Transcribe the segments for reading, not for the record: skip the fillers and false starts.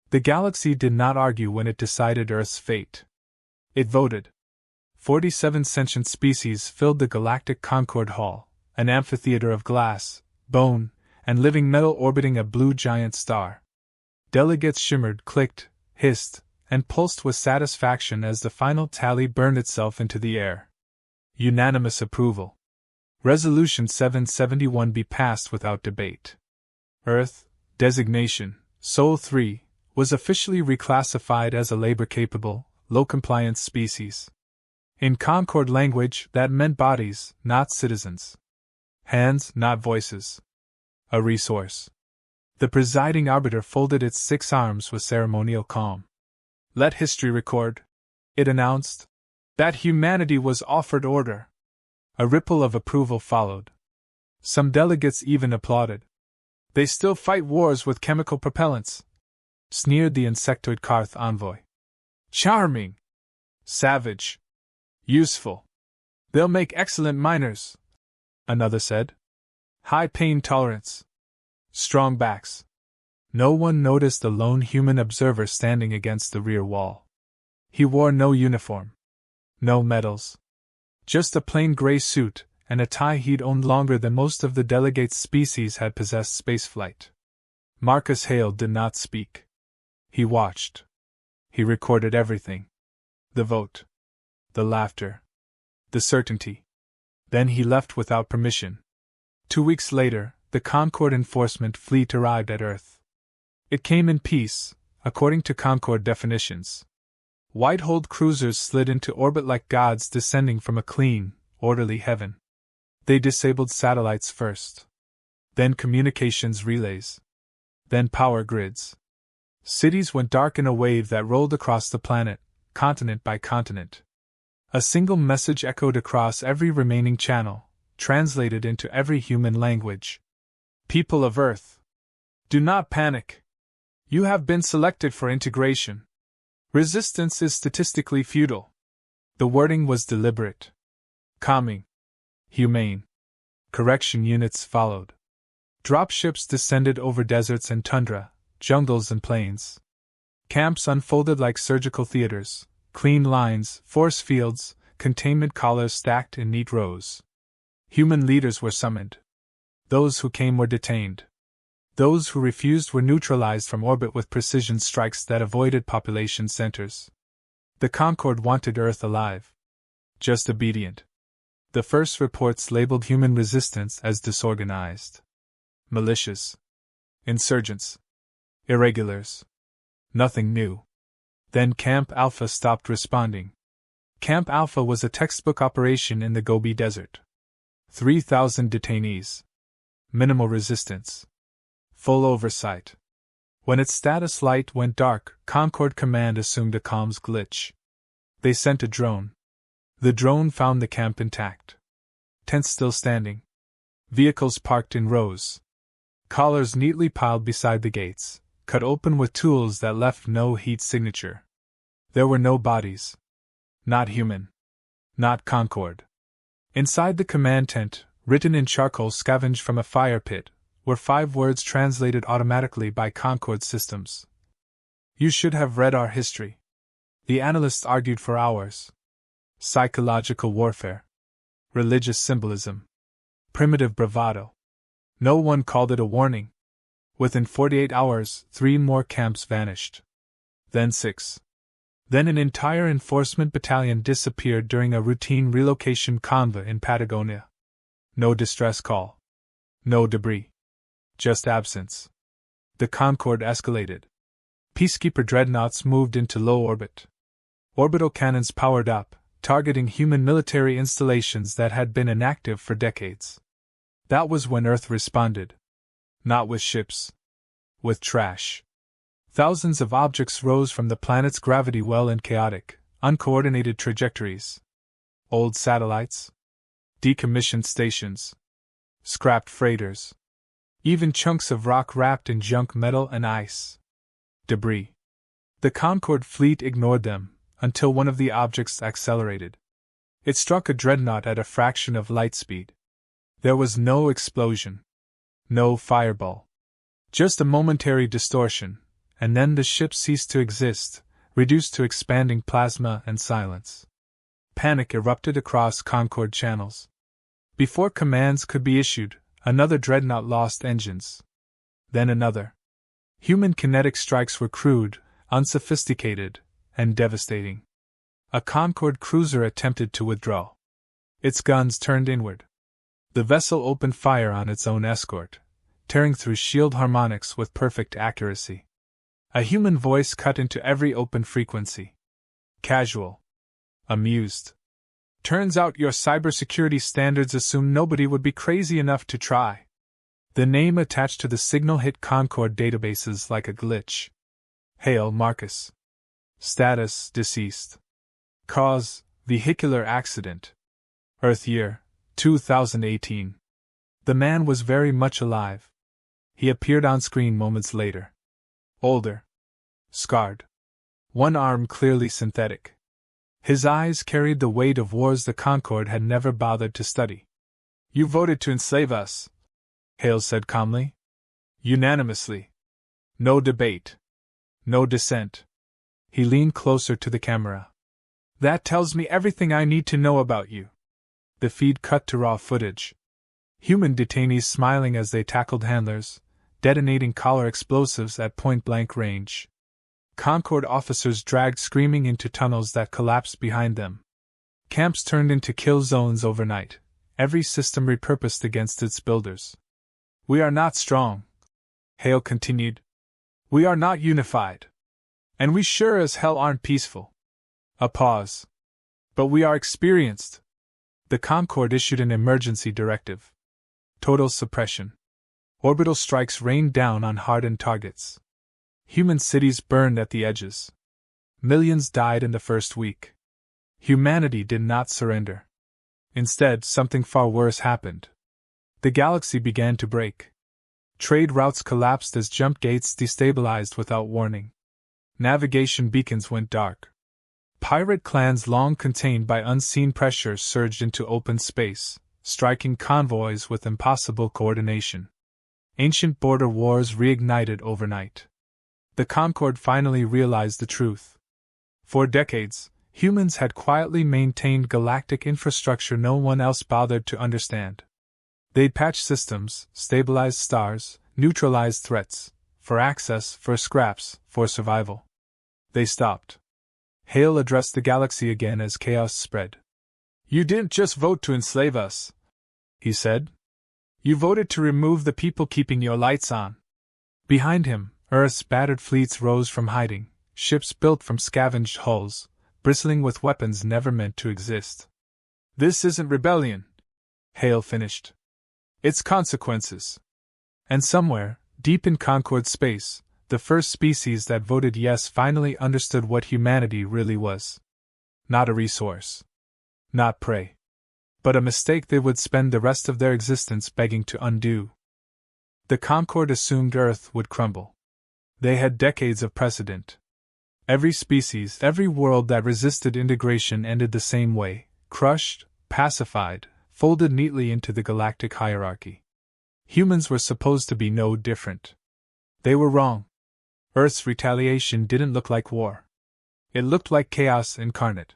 The galaxy did not argue when it decided Earth's fate. It voted. 47 sentient species filled the galactic Concord Hall, an amphitheater of glass, bone, and living metal orbiting a blue giant star. Delegates shimmered, clicked, hissed, and pulsed with satisfaction as the final tally burned itself into the air. Unanimous approval. Resolution 771 be passed without debate. Earth, designation, Sol 3, was officially reclassified as a labor-capable, low-compliance species. In Concord language, that meant bodies, not citizens. Hands, not voices. A resource. The presiding arbiter folded its 6 arms with ceremonial calm. Let history record, it announced, that humanity was offered order. A ripple of approval followed. Some delegates even applauded. They still fight wars with chemical propellants, sneered the insectoid Karth envoy. Charming. Savage. Useful. They'll make excellent miners, another said. High pain tolerance. Strong backs. No one noticed the lone human observer standing against the rear wall. He wore no uniform. No medals. Just a plain gray suit, and a tie he'd owned longer than most of the delegates' species had possessed spaceflight. Marcus Hale did not speak. He watched. He recorded everything. The vote. The laughter. The certainty. Then he left without permission. 2 weeks later, the Concord enforcement fleet arrived at Earth. It came in peace, according to Concord definitions. White-hulled cruisers slid into orbit like gods descending from a clean, orderly heaven. They disabled satellites first. Then communications relays. Then power grids. Cities went dark in a wave that rolled across the planet, continent by continent. A single message echoed across every remaining channel, translated into every human language. People of Earth, do not panic. You have been selected for integration. Resistance is statistically futile. The wording was deliberate. Calming. Humane. Correction units followed. Dropships descended over deserts and tundra, jungles and plains. Camps unfolded like surgical theaters, clean lines, force fields, containment collars stacked in neat rows. Human leaders were summoned. Those who came were detained. Those who refused were neutralized from orbit with precision strikes that avoided population centers. The Concord wanted Earth alive. Just obedient. The first reports labeled human resistance as disorganized. Militias. Insurgents. Irregulars. Nothing new. Then Camp Alpha stopped responding. Camp Alpha was a textbook operation in the Gobi Desert. 3,000 detainees. Minimal resistance. Full oversight. When its status light went dark, Concord Command assumed a comms glitch. They sent a drone. The drone found the camp intact. Tents still standing. Vehicles parked in rows. Collars neatly piled beside the gates, cut open with tools that left no heat signature. There were no bodies. Not human. Not Concord. Inside the command tent, written in charcoal scavenged from a fire pit, were 5 words translated automatically by Concord systems. You should have read our history. The analysts argued for hours. Psychological warfare. Religious symbolism. Primitive bravado. No one called it a warning. Within 48 hours, 3 more camps vanished. Then 6. Then an entire enforcement battalion disappeared during a routine relocation convoy in Patagonia. No distress call. No debris. Just absence. The Concord escalated. Peacekeeper dreadnoughts moved into low orbit. Orbital cannons powered up, targeting human military installations that had been inactive for decades. That was when Earth responded. Not with ships. With trash. Thousands of objects rose from the planet's gravity well in chaotic, uncoordinated trajectories. Old satellites. Decommissioned stations. Scrapped freighters. Even chunks of rock wrapped in junk metal and ice. Debris. The Concord fleet ignored them, until one of the objects accelerated. It struck a dreadnought at a fraction of light speed. There was no explosion. No fireball. Just a momentary distortion, and then the ship ceased to exist, reduced to expanding plasma and silence. Panic erupted across Concorde channels. Before commands could be issued, another dreadnought lost engines. Then another. Human kinetic strikes were crude, unsophisticated, and devastating. A Concorde cruiser attempted to withdraw. Its guns turned inward. The vessel opened fire on its own escort, tearing through shield harmonics with perfect accuracy. A human voice cut into every open frequency. Casual. Amused. Turns out your cybersecurity standards assume nobody would be crazy enough to try. The name attached to the signal hit Concorde databases like a glitch. Hail Marcus. Status: deceased. Cause: vehicular accident. Earth year: 2018. The man was very much alive. He appeared on screen moments later. Older. Scarred. One arm clearly synthetic. His eyes carried the weight of wars the Concorde had never bothered to study. You voted to enslave us, Hale said calmly. Unanimously. No debate. No dissent. He leaned closer to the camera. That tells me everything I need to know about you. The feed cut to raw footage. Human detainees smiling as they tackled handlers, detonating collar explosives at point-blank range. Concorde officers dragged screaming into tunnels that collapsed behind them. Camps turned into kill zones overnight, every system repurposed against its builders. We are not strong, Hale continued. We are not unified. And we sure as hell aren't peaceful. A pause. But we are experienced. The Concorde issued an emergency directive. Total suppression. Orbital strikes rained down on hardened targets. Human cities burned at the edges. Millions died in the first week. Humanity did not surrender. Instead, something far worse happened. The galaxy began to break. Trade routes collapsed as jump gates destabilized without warning. Navigation beacons went dark. Pirate clans long contained by unseen pressure surged into open space, striking convoys with impossible coordination. Ancient border wars reignited overnight. The Concorde finally realized the truth. For decades, humans had quietly maintained galactic infrastructure no one else bothered to understand. They'd patched systems, stabilized stars, neutralized threats, for access, for scraps, for survival. They stopped. Hale addressed the galaxy again as chaos spread. You didn't just vote to enslave us, he said. You voted to remove the people keeping your lights on. Behind him, Earth's battered fleets rose from hiding, ships built from scavenged hulls, bristling with weapons never meant to exist. This isn't rebellion, Hale finished. It's consequences. And somewhere, deep in Concorde space, the first species that voted yes finally understood what humanity really was. Not a resource. Not prey. But a mistake they would spend the rest of their existence begging to undo. The Concorde assumed Earth would crumble. They had decades of precedent. Every species, every world that resisted integration ended the same way, crushed, pacified, folded neatly into the galactic hierarchy. Humans were supposed to be no different. They were wrong. Earth's retaliation didn't look like war. It looked like chaos incarnate.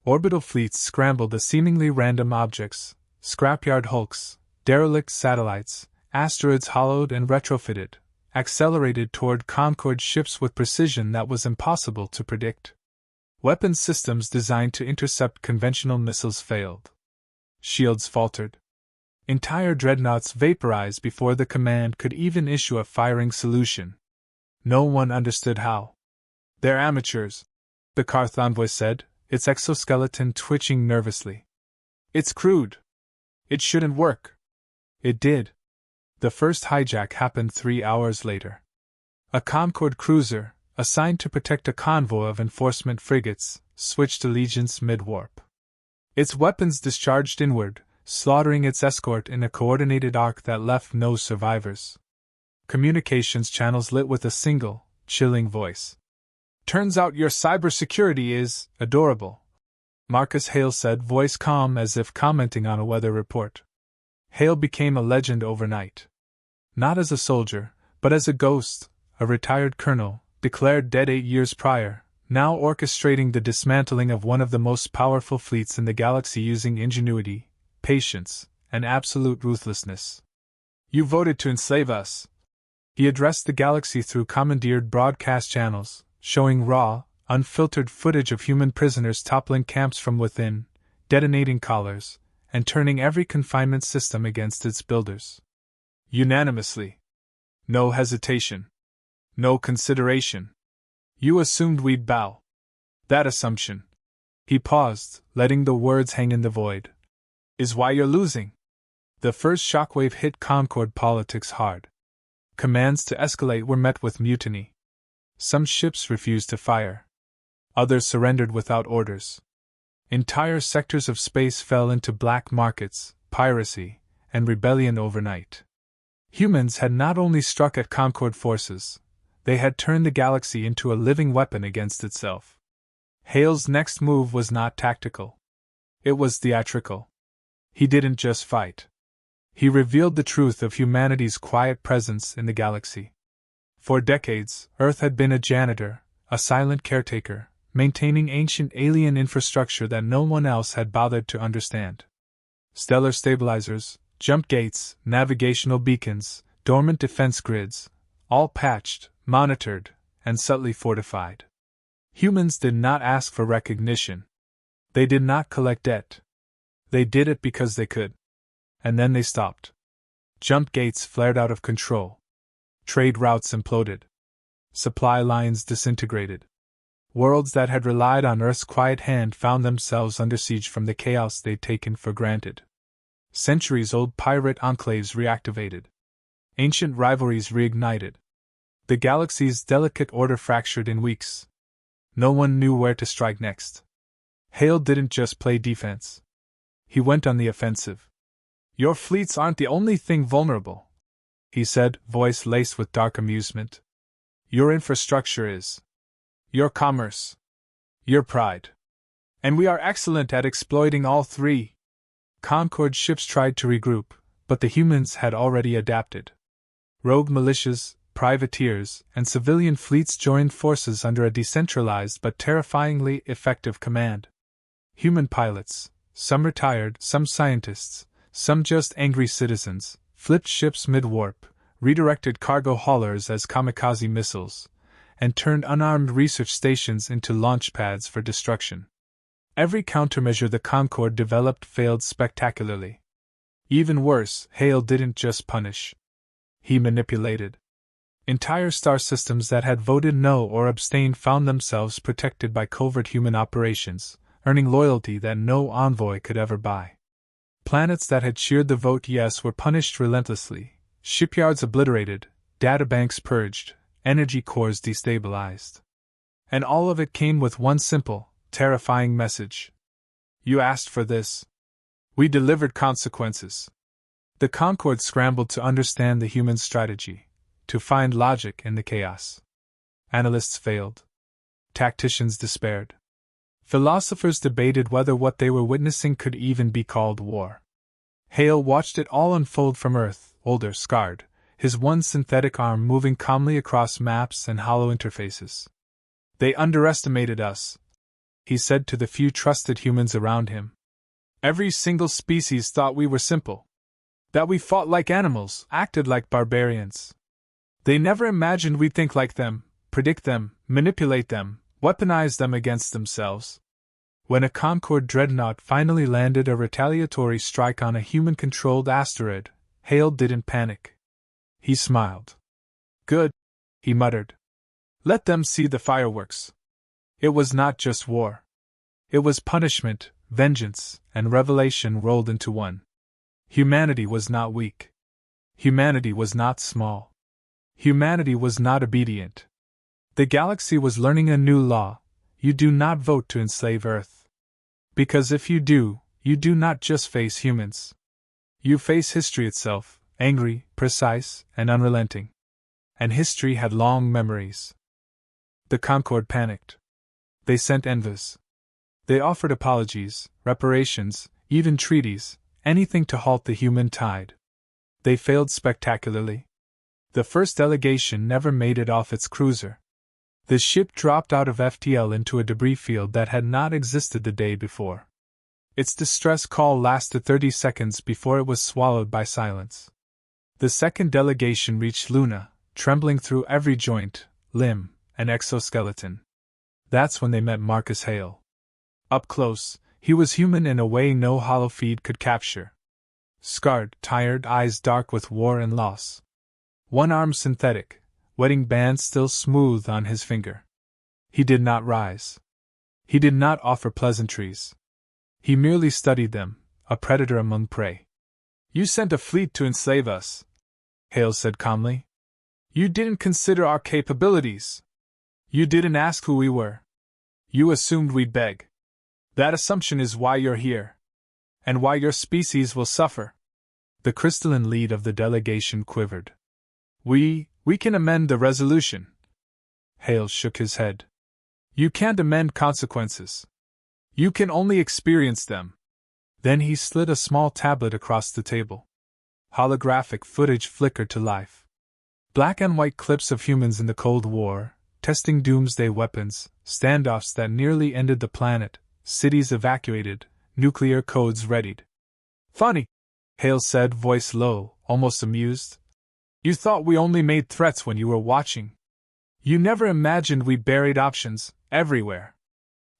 Orbital fleets scrambled the seemingly random objects, scrapyard hulks, derelict satellites, asteroids hollowed and retrofitted, accelerated toward Concorde ships with precision that was impossible to predict. Weapons systems designed to intercept conventional missiles failed. Shields faltered. Entire dreadnoughts vaporized before the command could even issue a firing solution. No one understood how. They're amateurs, the Karth envoy said, its exoskeleton twitching nervously. It's crude. It shouldn't work. It did. The first hijack happened 3 hours later. A Concorde cruiser, assigned to protect a convoy of enforcement frigates, switched allegiance mid-warp. Its weapons discharged inward, slaughtering its escort in a coordinated arc that left no survivors. Communications channels lit with a single, chilling voice. Turns out your cybersecurity is adorable, Marcus Hale said, voice calm as if commenting on a weather report. Hale became a legend overnight. Not as a soldier, but as a ghost, a retired colonel, declared dead 8 years prior, now orchestrating the dismantling of one of the most powerful fleets in the galaxy using ingenuity, patience, and absolute ruthlessness. You voted to enslave us. He addressed the galaxy through commandeered broadcast channels, showing raw, unfiltered footage of human prisoners toppling camps from within, detonating collars, and turning every confinement system against its builders. Unanimously. No hesitation. No consideration. You assumed we'd bow. That assumption. He paused, letting the words hang in the void. Is why you're losing. The first shockwave hit Concord politics hard. Commands to escalate were met with mutiny. Some ships refused to fire. Others surrendered without orders. Entire sectors of space fell into black markets, piracy, and rebellion overnight. Humans had not only struck at Concord forces, they had turned the galaxy into a living weapon against itself. Hale's next move was not tactical. It was theatrical. He didn't just fight. He revealed the truth of humanity's quiet presence in the galaxy. For decades, Earth had been a janitor, a silent caretaker, maintaining ancient alien infrastructure that no one else had bothered to understand. Stellar stabilizers, jump gates, navigational beacons, dormant defense grids, all patched, monitored, and subtly fortified. Humans did not ask for recognition. They did not collect debt. They did it because they could. And then they stopped. Jump gates flared out of control. Trade routes imploded. Supply lines disintegrated. Worlds that had relied on Earth's quiet hand found themselves under siege from the chaos they'd taken for granted. Centuries-old pirate enclaves reactivated. Ancient rivalries reignited. The galaxy's delicate order fractured in weeks. No one knew where to strike next. Hale didn't just play defense. He went on the offensive. Your fleets aren't the only thing vulnerable, he said, voice laced with dark amusement. Your infrastructure is. Your commerce. Your pride. And we are excellent at exploiting all three. Concord ships tried to regroup, but the humans had already adapted. Rogue militias, privateers, and civilian fleets joined forces under a decentralized but terrifyingly effective command. Human pilots, some retired, some scientists, some just angry citizens, flipped ships mid-warp, redirected cargo haulers as kamikaze missiles, and turned unarmed research stations into launch pads for destruction. Every countermeasure the Concorde developed failed spectacularly. Even worse, Hale didn't just punish. He manipulated. Entire star systems that had voted no or abstained found themselves protected by covert human operations, earning loyalty that no envoy could ever buy. Planets that had cheered the vote yes were punished relentlessly, shipyards obliterated, databanks purged, energy cores destabilized. And all of it came with one simple, terrifying message. You asked for this. We delivered consequences. The Concorde scrambled to understand the human strategy, to find logic in the chaos. Analysts failed. Tacticians despaired. Philosophers debated whether what they were witnessing could even be called war. Hale watched it all unfold from Earth, older, scarred, his one synthetic arm moving calmly across maps and hollow interfaces. They underestimated us, he said to the few trusted humans around him. Every single species thought we were simple. That we fought like animals, acted like barbarians. They never imagined we'd think like them, predict them, manipulate them, weaponize them against themselves. When a Concorde dreadnought finally landed a retaliatory strike on a human-controlled asteroid, Hale didn't panic. He smiled. Good, he muttered. Let them see the fireworks. It was not just war. It was punishment, vengeance, and revelation rolled into one. Humanity was not weak. Humanity was not small. Humanity was not obedient. The galaxy was learning a new law: you do not vote to enslave Earth. Because if you do not just face humans. You face history itself, angry, precise, and unrelenting. And history had long memories. The Concorde panicked. They sent envoys. They offered apologies, reparations, even treaties, anything to halt the human tide. They failed spectacularly. The first delegation never made it off its cruiser. The ship dropped out of FTL into a debris field that had not existed the day before. Its distress call lasted 30 seconds before it was swallowed by silence. The second delegation reached Luna, trembling through every joint, limb, and exoskeleton. That's when they met Marcus Hale. Up close, he was human in a way no holofeed could capture. Scarred, tired, eyes dark with war and loss. One arm synthetic, wedding band still smooth on his finger. He did not rise. He did not offer pleasantries. He merely studied them, a predator among prey. "You sent a fleet to enslave us," Hale said calmly. "You didn't consider our capabilities. You didn't ask who we were. You assumed we'd beg. That assumption is why you're here. And why your species will suffer." The crystalline lead of the delegation quivered. We can amend the resolution." Hale shook his head. "You can't amend consequences. You can only experience them." Then he slid a small tablet across the table. Holographic footage flickered to life. Black and white clips of humans in the Cold War, testing doomsday weapons, standoffs that nearly ended the planet, cities evacuated, nuclear codes readied. "Funny," Hale said, voice low, almost amused. "You thought we only made threats when you were watching. You never imagined we buried options everywhere."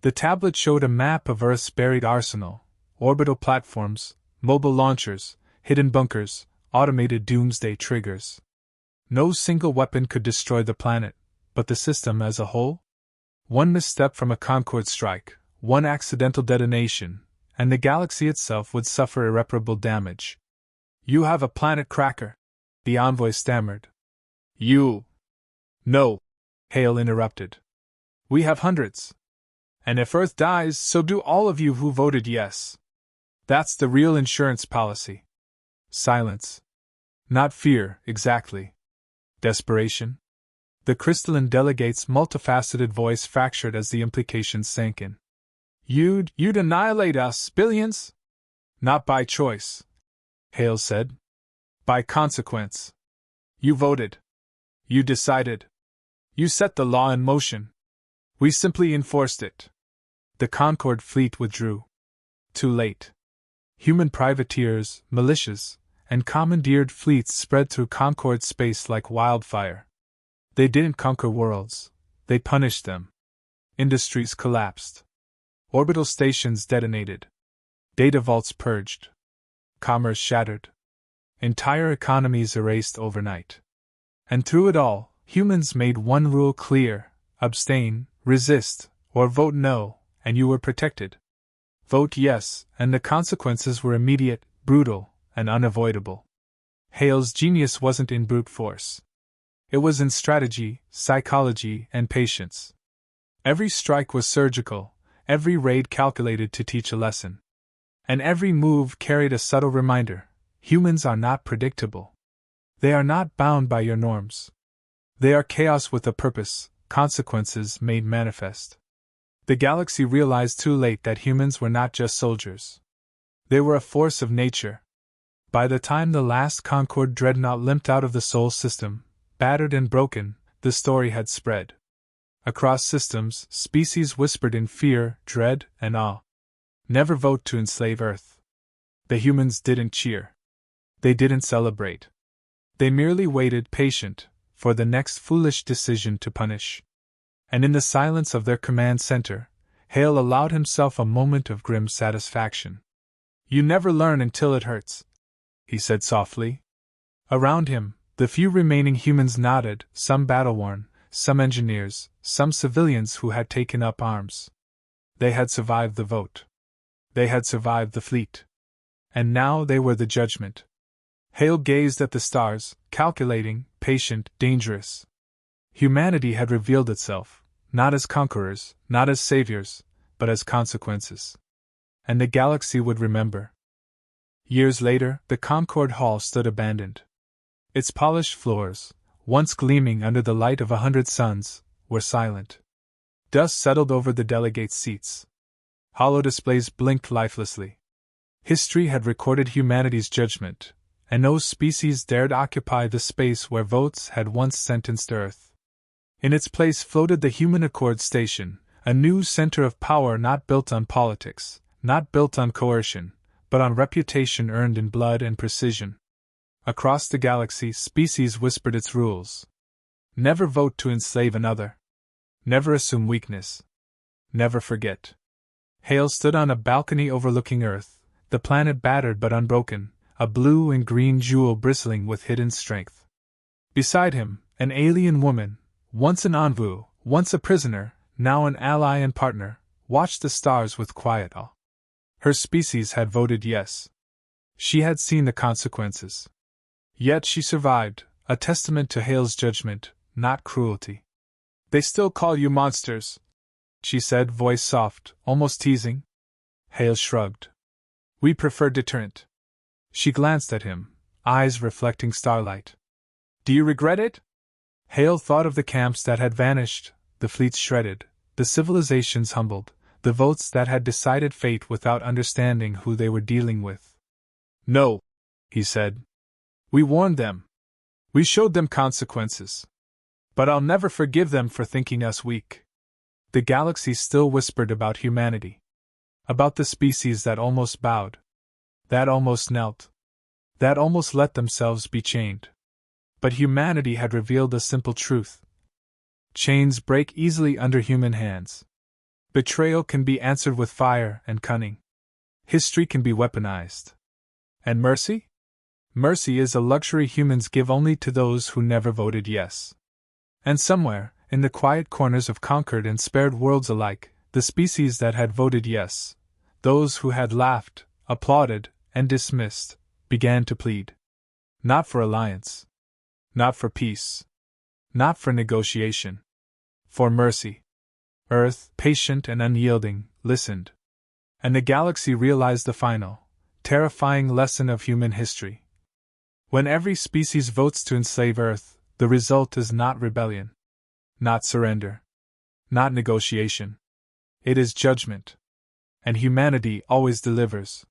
The tablet showed a map of Earth's buried arsenal, orbital platforms, mobile launchers, hidden bunkers, automated doomsday triggers. No single weapon could destroy the planet, but the system as a whole? One misstep from a Concorde strike, one accidental detonation, and the galaxy itself would suffer irreparable damage. "You have a planet cracker," the envoy stammered. "You..." "No," Hale interrupted. "We have hundreds. And if Earth dies, so do all of you who voted yes. That's the real insurance policy." Silence. Not fear, exactly. Desperation? The crystalline delegate's multifaceted voice fractured as the implications sank in. You'd annihilate us, billions?" "Not by choice," Hale said. "By consequence. You voted. You decided. You set the law in motion. We simply enforced it." The Concorde fleet withdrew. Too late. Human privateers, militias, and commandeered fleets spread through Concorde space like wildfire. They didn't conquer worlds, they punished them. Industries collapsed. Orbital stations detonated. Data vaults purged. Commerce shattered. Entire economies erased overnight. And through it all, humans made one rule clear: abstain, resist, or vote no, and you were protected. Vote yes, and the consequences were immediate, brutal, and unavoidable. Hale's genius wasn't in brute force. It was in strategy, psychology, and patience. Every strike was surgical, every raid calculated to teach a lesson. And every move carried a subtle reminder: humans are not predictable. They are not bound by your norms. They are chaos with a purpose, consequences made manifest. The galaxy realized too late that humans were not just soldiers. They were a force of nature. By the time the last Concorde dreadnought limped out of the Sol system, battered and broken, the story had spread. Across systems, species whispered in fear, dread, and awe. Never vote to enslave Earth. The humans didn't cheer. They didn't celebrate. They merely waited, patient, for the next foolish decision to punish. And in the silence of their command center, Hale allowed himself a moment of grim satisfaction. "You never learn until it hurts," he said softly. Around him, the few remaining humans nodded, some battle-worn, some engineers, some civilians who had taken up arms. They had survived the vote. They had survived the fleet. And now they were the judgment. Hale gazed at the stars, calculating, patient, dangerous. Humanity had revealed itself, not as conquerors, not as saviors, but as consequences. And the galaxy would remember. Years later, the Concorde Hall stood abandoned. Its polished floors, once gleaming under the light of 100 suns, were silent. Dust settled over the delegates' seats. Hollow displays blinked lifelessly. History had recorded humanity's judgment, and no species dared occupy the space where votes had once sentenced Earth. In its place floated the Human Accord Station, a new center of power not built on politics, not built on coercion, but on reputation earned in blood and precision. Across the galaxy, species whispered its rules. Never vote to enslave another. Never assume weakness. Never forget. Hale stood on a balcony overlooking Earth, the planet battered but unbroken, a blue and green jewel bristling with hidden strength. Beside him, an alien woman, once an envoy, once a prisoner, now an ally and partner, watched the stars with quiet awe. Her species had voted yes. She had seen the consequences. Yet she survived, a testament to Hale's judgment, not cruelty. "They still call you monsters," she said, voice soft, almost teasing. Hale shrugged. "We prefer deterrent." She glanced at him, eyes reflecting starlight. "Do you regret it?" Hale thought of the camps that had vanished, the fleets shredded, the civilizations humbled, the votes that had decided fate without understanding who they were dealing with. "No," he said. "We warned them. We showed them consequences. But I'll never forgive them for thinking us weak." The galaxy still whispered about humanity. About the species that almost bowed. That almost knelt. That almost let themselves be chained. But humanity had revealed a simple truth. Chains break easily under human hands. Betrayal can be answered with fire and cunning. History can be weaponized. And mercy? Mercy is a luxury humans give only to those who never voted yes. And somewhere, in the quiet corners of conquered and spared worlds alike, the species that had voted yes, those who had laughed, applauded, and dismissed, began to plead. Not for alliance. Not for peace. Not for negotiation. For mercy. Earth, patient and unyielding, listened. And the galaxy realized the final, terrifying lesson of human history. When every species votes to enslave Earth, the result is not rebellion. Not surrender. Not negotiation. It is judgment. And humanity always delivers.